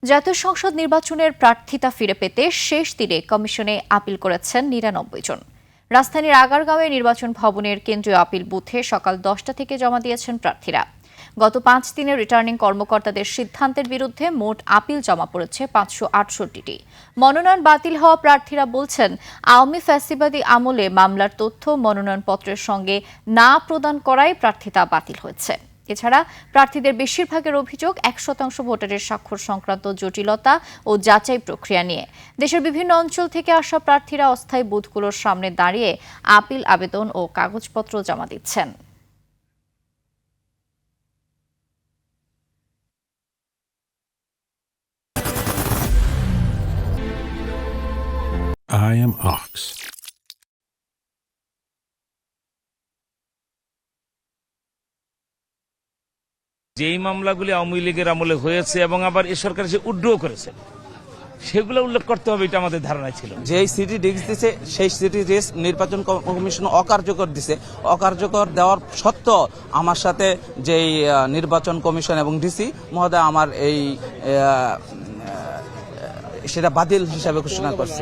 জাতীয় সংসদ নির্বাচনের প্রার্থিতা ফিরে পেতে শেষ দিনে কমিশনে আপিল করেছেন ৯৯ জন। রাজধানীর আগারগাঁওয়ে নির্বাচন ভবনের কেন্দ্রীয় আপিল বুথে সকাল ১০টা থেকে জমা দিয়েছেন প্রার্থীরা। গত ৫ দিনে রিটার্নিং কর্মকর্তাদের সিদ্ধান্তের বিরুদ্ধে মোট আপিল জমা পড়েছে ৫৬৮টি। মনোনয়ন বাতিল হওয়া প্রার্থীরা বলছেন, আওয়ামী ফ্যাসিবাদী আমলে মামলার তথ্য মনোনয়নপত্রের সঙ্গে না প্রদান করায় প্রার্থিতা বাতিল হয়েছে। এছাড়া প্রার্থীদের বেশিরভাগের অভিযোগ ১% ভোটারের স্বাক্ষর সংক্রান্ত জটিলতা ও যাচাই প্রক্রিয়া নিয়ে। দেশের বিভিন্ন অঞ্চল থেকে আসা প্রার্থীরা অস্থায়ী বুথগুলোর সামনে দাঁড়িয়ে আপিল আবেদন ও কাগজপত্র জমা দিচ্ছেন। I am Ox. যেই মামলাগুলি আওয়ামী লীগের আমলে হয়েছে এবং আবার এ সরকার যে উড্র করেছে সেগুলো উল্লেখ করতে হবে, এটা আমাদের ধারণা ছিল। যেই সিটি ডিস্ক দিছে সেই সিটি ডিস্ক নির্বাচন কমিশন অকার্যকর দিছে। অকার্যকর দেওয়ার সত্ত্বেও আমার সাথে যেই নির্বাচন কমিশন এবং ডিসি মহোদয় আমার এই সেটা বাতিল হিসাবে ঘোষণা করছে।